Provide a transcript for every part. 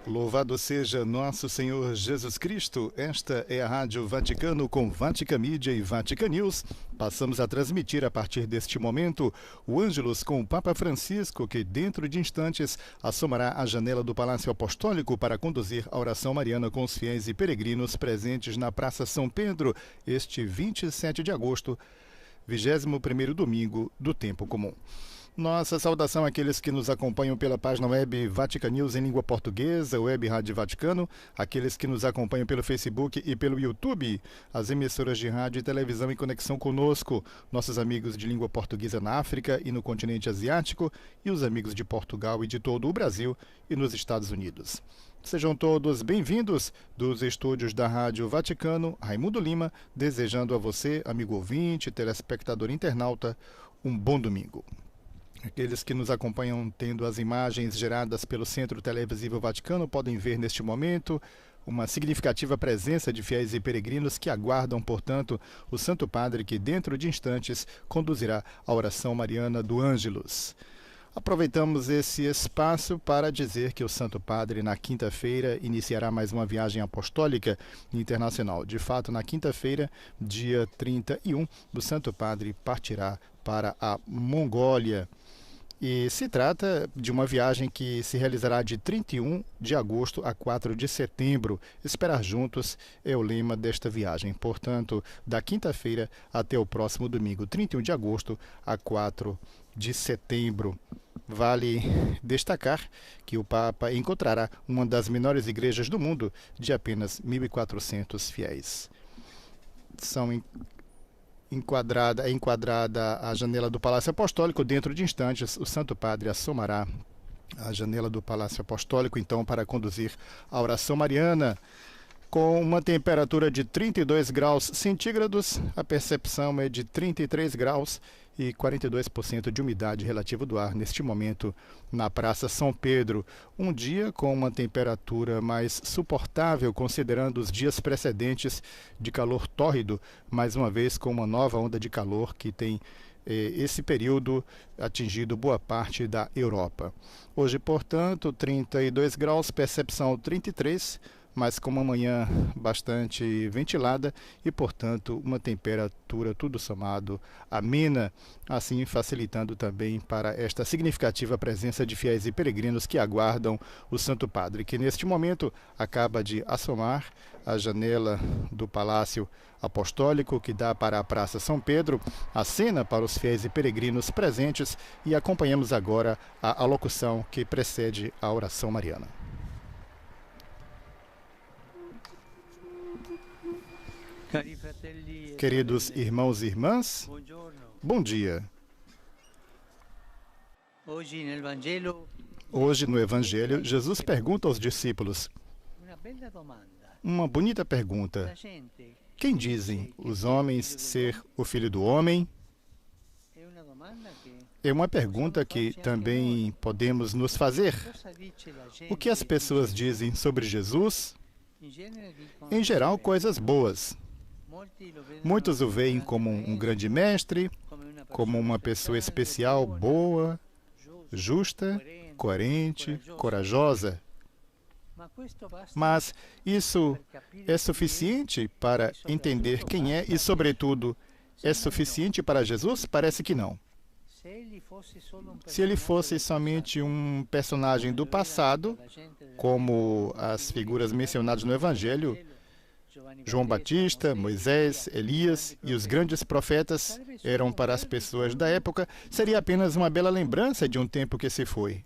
Louvado seja nosso Senhor Jesus Cristo. Esta é a Rádio Vaticano com Vatican Media e Vatican News. Passamos a transmitir a partir deste momento o Ângelus com o Papa Francisco, que dentro de instantes assomará à janela do Palácio Apostólico para conduzir a oração mariana com os fiéis e peregrinos presentes na Praça São Pedro, este 27 de agosto, 21º domingo do Tempo Comum. Nossa saudação àqueles que nos acompanham pela página web Vatican News em língua portuguesa, Web Rádio Vaticano, aqueles que nos acompanham pelo Facebook e pelo YouTube, as emissoras de rádio e televisão em conexão conosco, nossos amigos de língua portuguesa na África e no continente asiático e os amigos de Portugal e de todo o Brasil e nos Estados Unidos. Sejam todos bem-vindos dos estúdios da Rádio Vaticano, Raimundo Lima, desejando a você, amigo ouvinte, telespectador internauta, um bom domingo. Aqueles que nos acompanham tendo as imagens geradas pelo Centro Televisivo Vaticano podem ver neste momento uma significativa presença de fiéis e peregrinos que aguardam, portanto, o Santo Padre que dentro de instantes conduzirá a oração mariana do Ângelus. Aproveitamos esse espaço para dizer que o Santo Padre, na quinta-feira, iniciará mais uma viagem apostólica internacional. De fato, na quinta-feira, dia 31, o Santo Padre partirá para a Mongólia. E se trata de uma viagem que se realizará de 31 de agosto a 4 de setembro. Esperar juntos é o lema desta viagem. Portanto, da quinta-feira até o próximo domingo, 31 de agosto a 4 de setembro. Vale destacar que o Papa encontrará uma das menores igrejas do mundo, de apenas 1.400 fiéis. É enquadrada a janela do Palácio Apostólico. Dentro de instantes, o Santo Padre assomará à janela do Palácio Apostólico, então, para conduzir a oração mariana. Com uma temperatura de 32 graus centígrados, a percepção é de 33 graus e 42% de umidade relativa do ar neste momento na Praça São Pedro. Um dia com uma temperatura mais suportável, considerando os dias precedentes de calor tórrido, mais uma vez com uma nova onda de calor que tem esse período atingido boa parte da Europa. Hoje, portanto, 32 graus, percepção 33, mas com uma manhã bastante ventilada e, portanto, uma temperatura tudo somado amena, assim facilitando também para esta significativa presença de fiéis e peregrinos que aguardam o Santo Padre, que neste momento acaba de assomar a janela do Palácio Apostólico, que dá para a Praça São Pedro, acena para os fiéis e peregrinos presentes, e acompanhamos agora a alocução que precede a oração mariana. Queridos irmãos e irmãs, bom dia. Hoje no Evangelho, Jesus pergunta aos discípulos uma bonita pergunta. Quem dizem os homens ser o Filho do Homem? É uma pergunta que também podemos nos fazer. O que as pessoas dizem sobre Jesus? Em geral, coisas boas. Muitos o veem como um grande mestre, como uma pessoa especial, boa, justa, coerente, corajosa. Mas isso é suficiente para entender quem é e, sobretudo, é suficiente para Jesus? Parece que não. Se ele fosse somente um personagem do passado, como as figuras mencionadas no Evangelho, João Batista, Moisés, Elias e os grandes profetas eram para as pessoas da época, seria apenas uma bela lembrança de um tempo que se foi.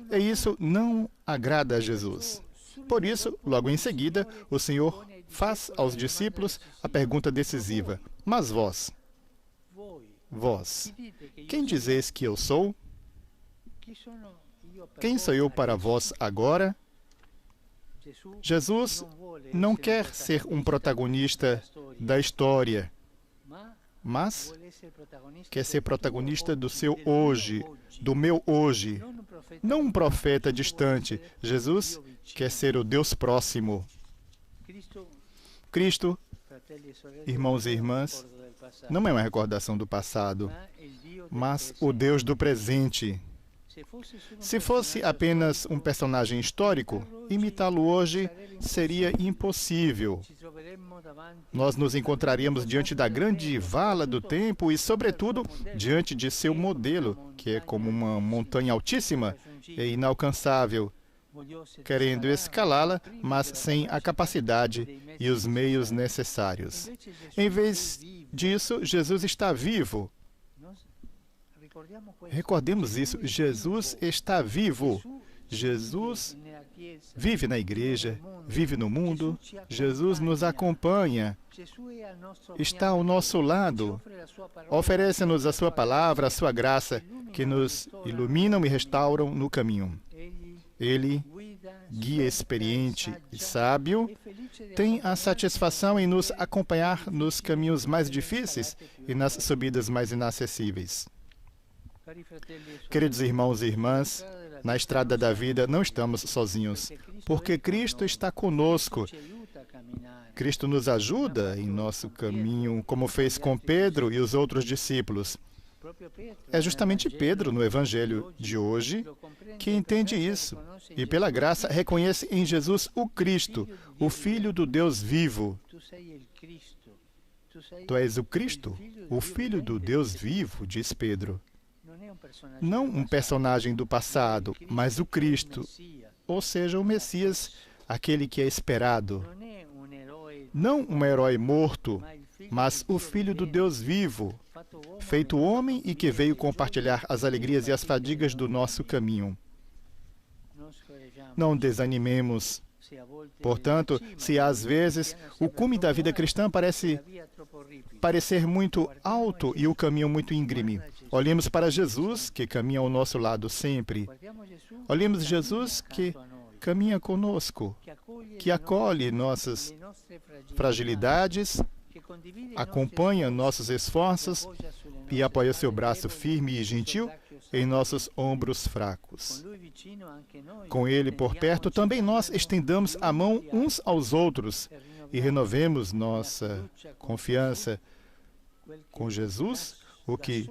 E isso não agrada a Jesus. Por isso, logo em seguida, o Senhor faz aos discípulos a pergunta decisiva: mas vós, quem dizeis que eu sou? Quem sou eu para vós agora? Jesus não quer ser um protagonista da história, mas quer ser protagonista do seu hoje, do meu hoje. Não um profeta distante. Jesus quer ser o Deus próximo. Cristo, irmãos e irmãs, não é uma recordação do passado, mas o Deus do presente. Se fosse apenas um personagem histórico, imitá-lo hoje seria impossível. Nós nos encontraríamos diante da grande vala do tempo e, sobretudo, diante de seu modelo, que é como uma montanha altíssima e inalcançável, querendo escalá-la, mas sem a capacidade e os meios necessários. Em vez disso, Jesus está vivo. Recordemos isso, Jesus está vivo. Jesus vive na igreja, vive no mundo, Jesus nos acompanha, está ao nosso lado, oferece-nos a sua palavra, a sua graça, que nos iluminam e restauram no caminho. Ele, guia experiente e sábio, tem a satisfação em nos acompanhar nos caminhos mais difíceis e nas subidas mais inacessíveis. Queridos irmãos e irmãs, na estrada da vida não estamos sozinhos, porque Cristo está conosco. Cristo nos ajuda em nosso caminho, como fez com Pedro e os outros discípulos. É justamente Pedro, no Evangelho de hoje, que entende isso e, pela graça, reconhece em Jesus o Cristo, o Filho do Deus vivo. Tu és o Cristo, o Filho do Deus vivo, diz Pedro. Não um personagem do passado, mas o Cristo, ou seja, o Messias, aquele que é esperado. Não um herói morto, mas o Filho do Deus vivo, feito homem e que veio compartilhar as alegrias e as fadigas do nosso caminho. Não desanimemos. Portanto, se às vezes o cume da vida cristã parece parecer muito alto e o caminho muito íngreme, olhemos para Jesus, que caminha ao nosso lado sempre. Olhemos Jesus, que caminha conosco, que acolhe nossas fragilidades, acompanha nossos esforços e apoia seu braço firme e gentil em nossos ombros fracos. Com Ele por perto, também nós estendamos a mão uns aos outros e renovemos nossa confiança. Com Jesus, o que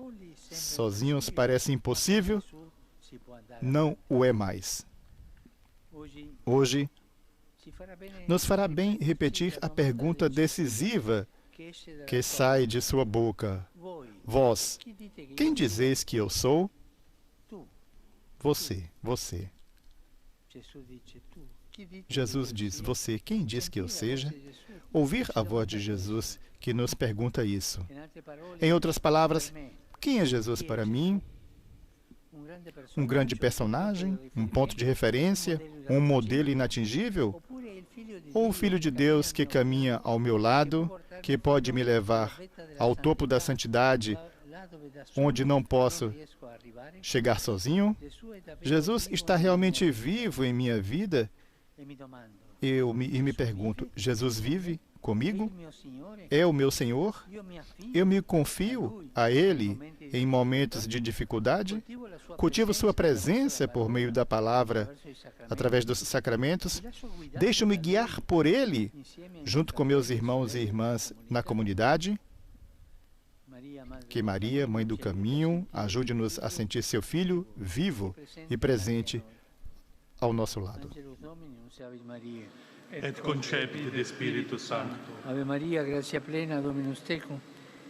sozinhos parece impossível, não o é mais. Hoje, nos fará bem repetir a pergunta decisiva que sai de sua boca. Vós, quem dizeis que eu sou? Você. Jesus diz, você, quem diz que eu seja? Ouvir a voz de Jesus que nos pergunta isso. Em outras palavras, quem é Jesus para mim? Um grande personagem? Um ponto de referência? Um modelo inatingível? Ou o Filho de Deus que caminha ao meu lado, que pode me levar ao topo da santidade, onde não posso chegar sozinho? Jesus está realmente vivo em minha vida? E me pergunto, Jesus vive comigo? É o meu Senhor? Eu me confio a Ele em momentos de dificuldade? Cultivo sua presença por meio da palavra, através dos sacramentos? Deixo-me guiar por Ele, junto com meus irmãos e irmãs na comunidade? Que Maria, Mãe do Caminho, ajude-nos a sentir seu Filho vivo e presente ao nosso lado. Et concepit de Spiritu Sancto. Ave Maria, gratia plena, Dominus tecum,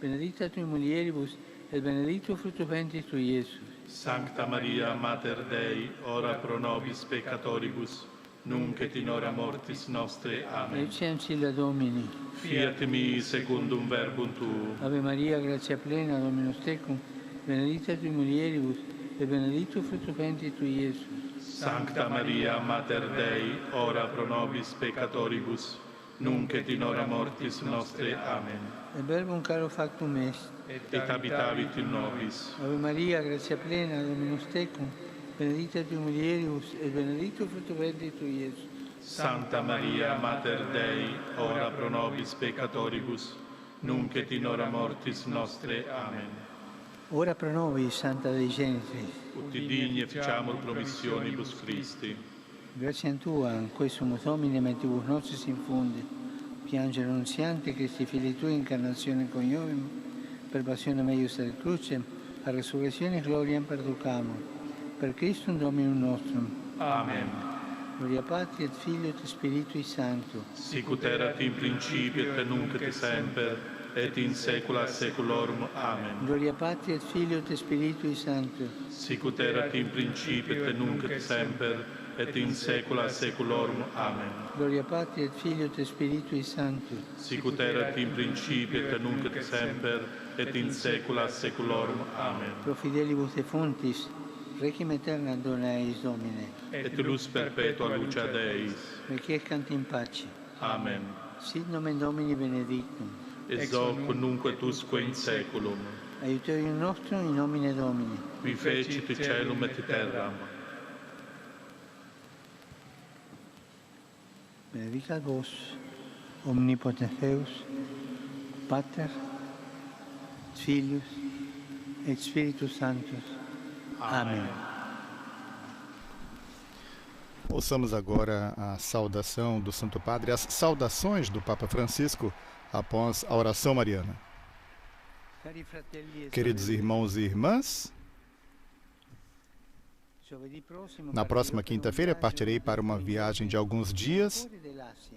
benedicta tui mulieribus, et benedictus fructus ventris tui, Iesus. Sancta Maria, Mater Dei, ora pro nobis peccatoribus, nunc et in hora mortis nostre. Amen. Ecce ancilla Domini. Fiat mi secundum verbum tuum. Ave Maria, gratia plena, Dominus tecum, benedicta tui mulieribus, et benedictus fructus ventris tui, Iesus. Sancta Maria, Mater Dei, ora pro nobis peccatoribus, nunc et in hora mortis nostre. Amen. Et verbum caro factum est. Et habitavit in nobis. Ave Maria, gratia plena, Dominus tecum, benedicta tui mulieribus, et benedictus fructus ventris tui, Iesus. Santa Maria, Mater Dei, ora pro nobis peccatoribus, nunc et in hora mortis nostre. Amen. Ora pro nobis, Santa Dei Genitrix. Ut digni efficiamur promissionibus Christi. Grazie a Tua, in questo Domine mentibus nostris infunde, piangere annunziante Cristi Fili Tui, incarnazione coniovim, per passione meius et crucem, a resurrezione gloriam perducamur. Per Christum Dominum nostrum. Amen. Gloria Patri et Filio et Spiritui Sancto. Sicut erat in principio et nunc et semper, et in saecula saeculorum. Amen. Gloria Patri et Filio et Spiritui Sancto. Sicut erat in principio et nunc et semper, et in saecula saeculorum. Amen. Gloria Patri et Filio et Spiritui Sancto. Sicut erat in principio et nunc et semper, et in saecula saeculorum. Amen. Pro fidelibus et fontis, requiem aeterna dona eis Domine. Et lux perpetua lucia Deis. Requiescant in pace. Amen. Sit nomen Domini benedictum. Ex hoc nunc et usque in saeculum. Aiuterium nostrum in nomine Domini. Qui fecit caelum et terram. Benedicat vos, omnipotens Deus, Pater, Filius et Spiritus Sanctus. Amém. Ouçamos agora a saudação do Santo Padre, as saudações do Papa Francisco após a oração mariana. Queridos irmãos e irmãs, na próxima quinta-feira partirei para uma viagem de alguns dias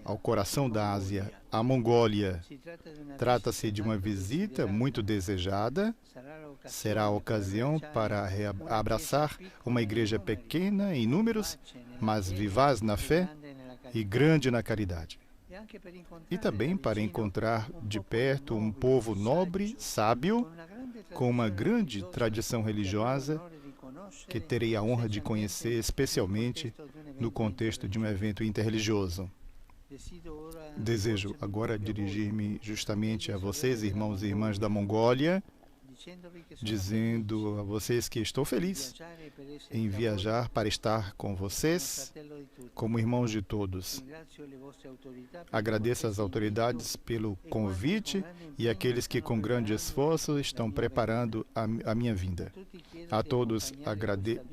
ao coração da Ásia, a Mongólia. Trata-se de uma visita muito desejada. Será a ocasião para abraçar uma igreja pequena em números, mas vivaz na fé e grande na caridade. E também para encontrar de perto um povo nobre, sábio, com uma grande tradição religiosa, que terei a honra de conhecer especialmente no contexto de um evento interreligioso. Desejo agora dirigir-me justamente a vocês, irmãos e irmãs da Mongólia, dizendo a vocês que estou feliz em viajar para estar com vocês como irmãos de todos. Agradeço às autoridades pelo convite e àqueles que com grande esforço estão preparando a minha vinda. A todos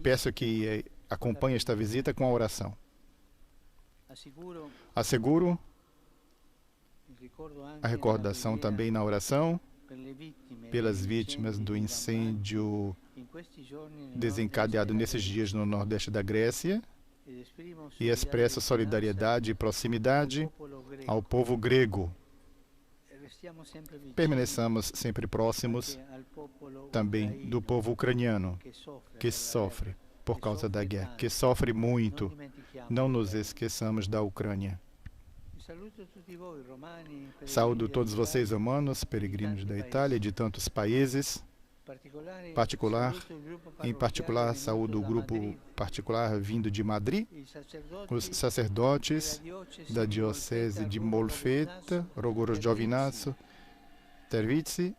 peço que acompanhem esta visita com a oração. Asseguro a recordação também na oração pelas vítimas do incêndio desencadeado nesses dias no nordeste da Grécia e expresso solidariedade e proximidade ao povo grego. Permaneçamos sempre próximos também do povo ucraniano, que sofre por causa da guerra, que sofre muito. Não nos esqueçamos da Ucrânia. Saúdo todos vocês, romanos, peregrinos da Itália e de tantos países. Em particular, saúdo o grupo particular vindo de Madrid, os sacerdotes da Diocese de Molfetta, Rogoro Giovinazzo, Tervizzi,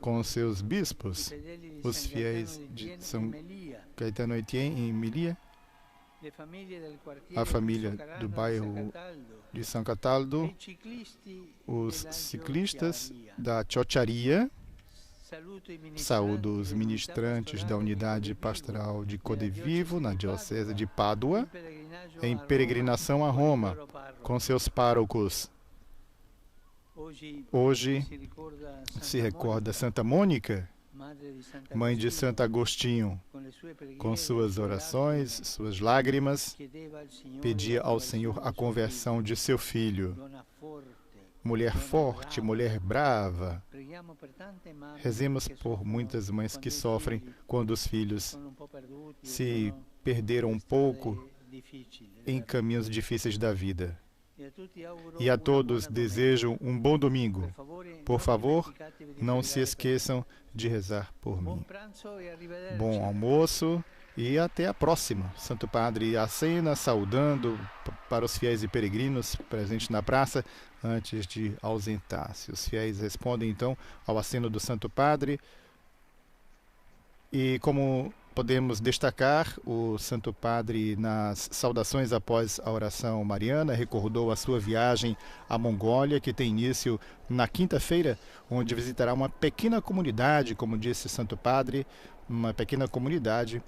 com seus bispos, os fiéis de São Caetano Etienne em Emilia, a família do bairro de São Cataldo, os ciclistas da Ciociaria. Saúdo os ministrantes da unidade pastoral de Codevivo, na Diocese de Pádua, em peregrinação a Roma, com seus párocos. Hoje se recorda Santa Mônica, mãe de Santo Agostinho. Com suas orações, suas lágrimas, pedia ao Senhor a conversão de seu filho. Mulher forte, mulher brava. Rezemos por muitas mães que sofrem quando os filhos se perderam um pouco em caminhos difíceis da vida. E a todos desejo um bom domingo. Por favor, não se esqueçam de rezar por mim. Bom almoço e até a próxima. Santo Padre acena, saudando para os fiéis e peregrinos presentes na praça antes de ausentar-se. Os fiéis respondem então ao aceno do Santo Padre. E como podemos destacar, o Santo Padre, nas saudações após a oração mariana, recordou a sua viagem à Mongólia, que tem início na quinta-feira, onde visitará uma pequena comunidade, como disse Santo Padre, uma pequena comunidade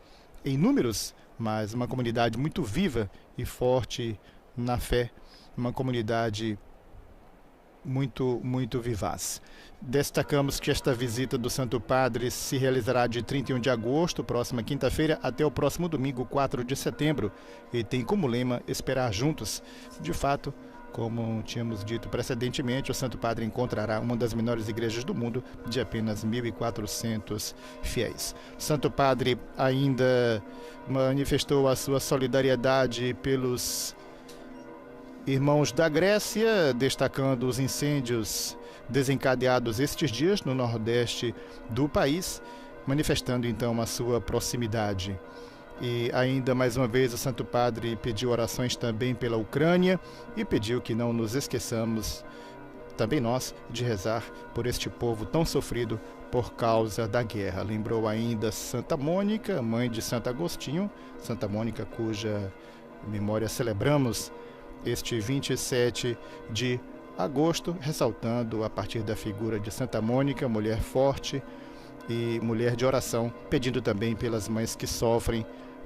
em números, mas uma comunidade muito viva e forte na fé, uma comunidade muito vivaz. Destacamos que esta visita do Santo Padre se realizará de 31 de agosto, próxima quinta-feira, até o próximo domingo, 4 de setembro, e tem como lema Esperar Juntos. De fato, como tínhamos dito precedentemente, o Santo Padre encontrará uma das menores igrejas do mundo, de apenas 1.400 fiéis. O Santo Padre ainda manifestou a sua solidariedade pelos irmãos da Grécia, destacando os incêndios desencadeados estes dias no nordeste do país, manifestando então a sua proximidade. E ainda mais uma vez o Santo Padre pediu orações também pela Ucrânia e pediu que não nos esqueçamos, também nós, de rezar por este povo tão sofrido por causa da guerra. Lembrou ainda Santa Mônica, mãe de Santo Agostinho, Santa Mônica cuja memória celebramos este 27 de agosto, ressaltando a partir da figura de Santa Mônica, mulher forte e mulher de oração, pedindo também pelas mães que sofrem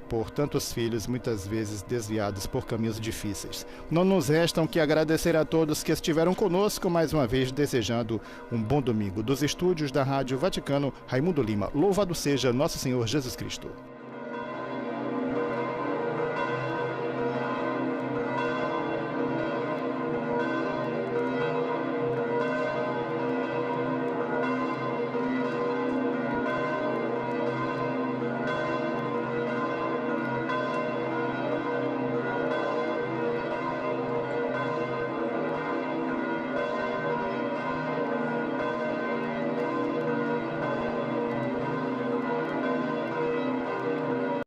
por tantos filhos, muitas vezes desviados por caminhos difíceis. Não nos restam que agradecer a todos que estiveram conosco, mais uma vez desejando um bom domingo. Dos estúdios da Rádio Vaticano, Raimundo Lima. Louvado seja Nosso Senhor Jesus Cristo.